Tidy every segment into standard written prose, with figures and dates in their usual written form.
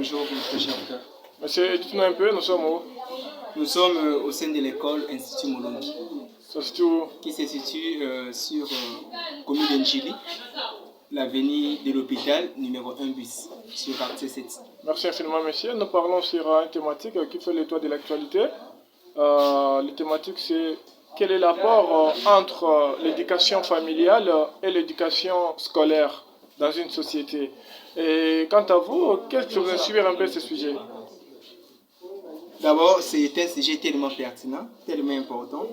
Bonjour, mon cher frère. Monsieur, dites-nous un peu, nous sommes où? Nous sommes au sein de l'école Institut Molongi, Ça se situe où? qui se situe sur commune d'Enjili, l'avenue de l'hôpital, numéro 1 bis, sur quartier 7. Merci infiniment, monsieur. Nous parlons sur une thématique qui fait le toit de l'actualité. La thématique, c'est quel est l'apport entre l'éducation familiale et l'éducation scolaire dans une société. Et quant à vous, qu'est-ce que vous inspire un peu ce sujet? D'abord, c'est un sujet tellement pertinent, tellement important,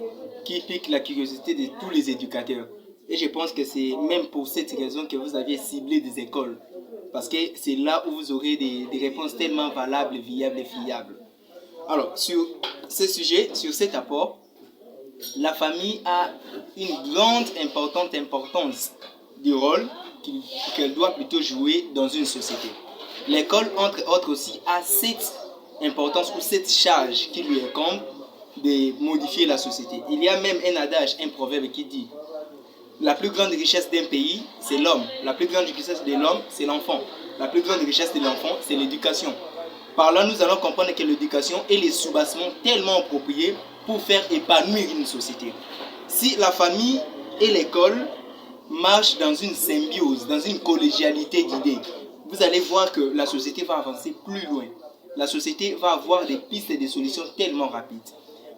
qui pique la curiosité de tous les éducateurs. Et je pense que c'est même pour cette raison que vous aviez ciblé des écoles. Parce que c'est là où vous aurez des réponses tellement valables, viables et fiables. Alors, sur ce sujet, sur cet apport, la famille a une grande importance du rôle qu'elle doit plutôt jouer dans une société. L'école, entre autres aussi, a cette importance ou cette charge qui lui incombe de modifier la société. Il y a même un adage, un proverbe qui dit: la plus grande richesse d'un pays, c'est l'homme. La plus grande richesse de l'homme, c'est l'enfant. La plus grande richesse de l'enfant, c'est l'éducation. Par là, nous allons comprendre que l'éducation est le soubassement tellement approprié pour faire épanouir une société. Si la famille et l'école marchent dans une symbiose, dans une collégialité d'idées, vous allez voir que la société va avancer plus loin. La société va avoir des pistes et des solutions tellement rapides.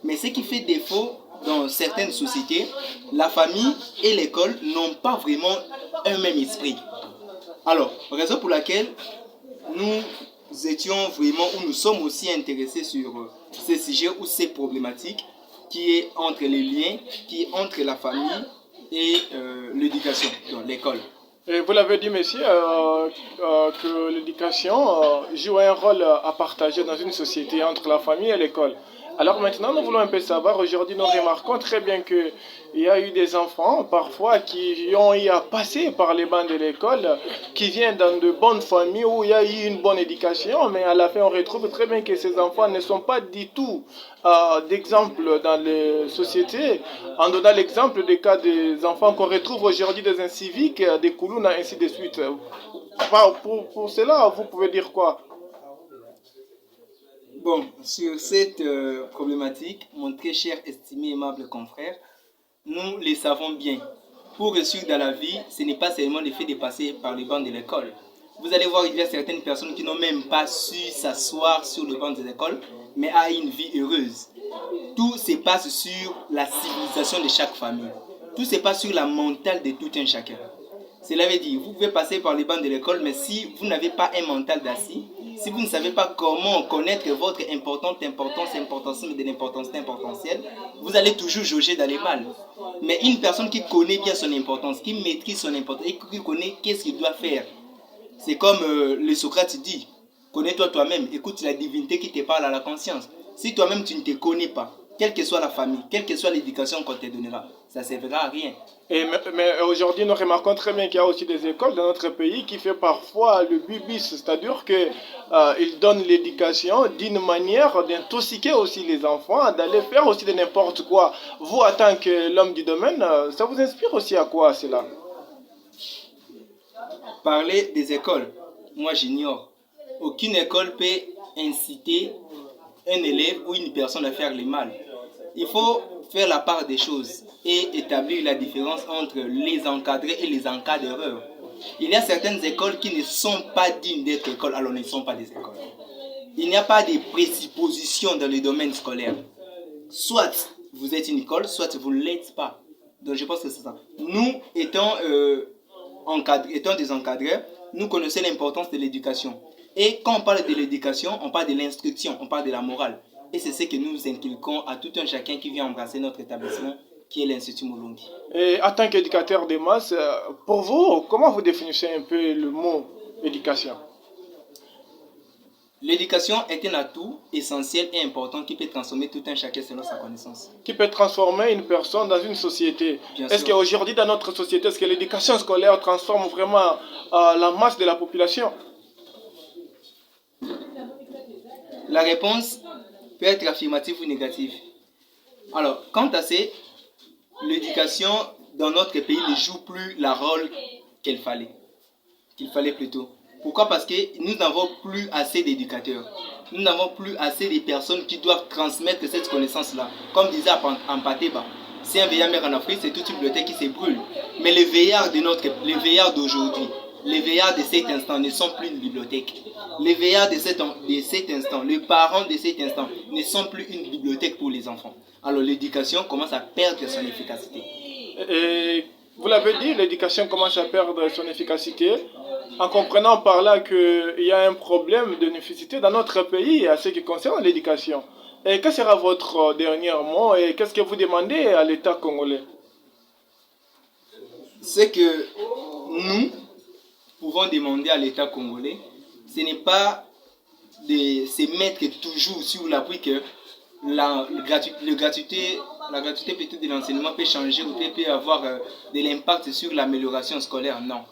Mais ce qui fait défaut dans certaines sociétés, la famille et l'école n'ont pas vraiment un même esprit. Alors, raison pour laquelle nous étions vraiment, ou nous sommes aussi intéressés sur ces sujets ou ces problématiques qui est entre les liens, qui est entre la famille et l'éducation, donc l'école. Et vous l'avez dit, monsieur, que l'éducation joue un rôle à partager dans une société entre la famille et l'école. Alors maintenant, nous voulons un peu savoir, aujourd'hui nous remarquons très bien qu'il y a eu des enfants parfois qui ont eu à passer par les bancs de l'école, qui viennent dans de bonnes familles où il y a eu une bonne éducation, mais à la fin on retrouve très bien que ces enfants ne sont pas du tout d'exemple dans les sociétés, en donnant l'exemple des cas des enfants qu'on retrouve aujourd'hui des inciviques, des Koulouna, ainsi de suite. Pour cela, vous pouvez dire quoi? Bon, sur cette problématique, mon très cher, estimé, aimable confrère, nous les savons bien. Pour réussir dans la vie, ce n'est pas seulement le fait de passer par le banc de l'école. Vous allez voir, il y a certaines personnes qui n'ont même pas su s'asseoir sur le banc de l'école, mais ont une vie heureuse. Tout se passe sur la civilisation de chaque famille. Tout se passe sur la mentale de tout un chacun. Cela veut dire, vous pouvez passer par les bancs de l'école, mais si vous n'avez pas un mental d'assis, si vous ne savez pas comment connaître votre importance de l'importance importantielle, vous allez toujours jauger dans les mal. Mais une personne qui connaît bien son importance, qui maîtrise son importance et qui connaît qu'est-ce qu'il doit faire, c'est comme le Socrate dit: connais-toi toi-même, écoute la divinité qui te parle à la conscience. Si toi-même tu ne te connais pas, quelle que soit la famille, quelle que soit l'éducation qu'on te donnera, ça ne servira à rien. Mais aujourd'hui, nous remarquons très bien qu'il y a aussi des écoles dans notre pays qui fait parfois le bubis, c'est-à-dire qu'ils donnent l'éducation d'une manière d'intoxiquer aussi les enfants, d'aller faire aussi de n'importe quoi. Vous, en tant que l'homme du domaine, ça vous inspire aussi à quoi cela? Parler des écoles, moi j'ignore. Aucune école peut inciter un élève ou une personne à faire le mal. Il faut faire la part des choses et établir la différence entre les encadrés et les encadreurs. Il y a certaines écoles qui ne sont pas dignes d'être écoles, alors ne sont pas des écoles. Il n'y a pas de présuppositions dans le domaine scolaire. Soit vous êtes une école, soit vous ne l'êtes pas. Donc je pense que c'est ça. Nous, étant des encadreurs, nous connaissons l'importance de l'éducation. Et quand on parle de l'éducation, on parle de l'instruction, on parle de la morale. Et c'est ce que nous inculquons à tout un chacun qui vient embrasser notre établissement, qui est l'Institut Molongi. Et en tant qu'éducateur des masses, pour vous, comment vous définissez un peu le mot éducation? L'éducation est un atout essentiel et important qui peut transformer tout un chacun selon sa connaissance. Qui peut transformer une personne dans une société. Est-ce qu'aujourd'hui dans notre société, est-ce que l'éducation scolaire transforme vraiment la masse de la population? La réponse peut être affirmative ou négative. Alors, quant à ça, l'éducation dans notre pays ne joue plus le rôle qu'il fallait plutôt. Pourquoi? Parce que nous n'avons plus assez d'éducateurs. Nous n'avons plus assez de personnes qui doivent transmettre cette connaissance-là. Comme disait Ampateba, si un veillard meurt en Afrique, c'est toute une bibliothèque qui se brûle. Mais les veillards d'aujourd'hui, les veillards de cet instant ne sont plus une bibliothèque. Les veillards de cet instant, les parents de cet instant ne sont plus une bibliothèque pour les enfants. Alors l'éducation commence à perdre son efficacité. Et vous l'avez dit, l'éducation commence à perdre son efficacité en comprenant par là qu'il y a un problème d'efficacité dans notre pays à ce qui concerne l'éducation. Et quel sera votre dernier mot et qu'est-ce que vous demandez à l'État congolais? Ce que nous pouvons demander à l'État congolais, ce n'est pas de se mettre toujours sur l'appui que la gratuité peut-être de l'enseignement peut changer ou peut avoir de l'impact sur l'amélioration scolaire. Non.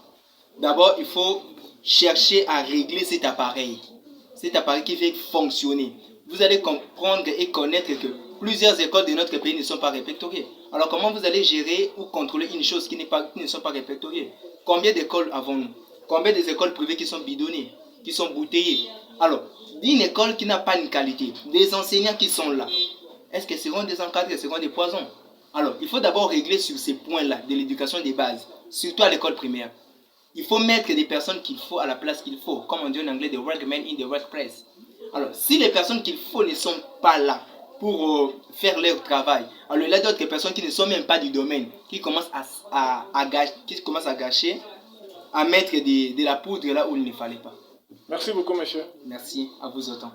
D'abord, il faut chercher à régler cet appareil qui fait fonctionner. Vous allez comprendre et connaître que plusieurs écoles de notre pays ne sont pas répertoriées. Alors comment vous allez gérer ou contrôler une chose qui ne sont pas répertoriées? Combien d'écoles avons-nous? Combien des écoles privées qui sont bidonnées, qui sont bouteillées? Alors, d'une école qui n'a pas une qualité, des enseignants qui sont là, est-ce que ce seront des encadrés, ce seront des poisons? Alors, il faut d'abord régler sur ces points-là de l'éducation des bases, surtout à l'école primaire. Il faut mettre des personnes qu'il faut à la place qu'il faut, comme on dit en anglais, the workmen in the workplace. Alors, si les personnes qu'il faut ne sont pas là pour faire leur travail, alors il y a d'autres personnes qui ne sont même pas du domaine, qui commencent à gâcher, à mettre de la poudre là où il ne fallait pas. Merci beaucoup, monsieur. Merci, à vous autant.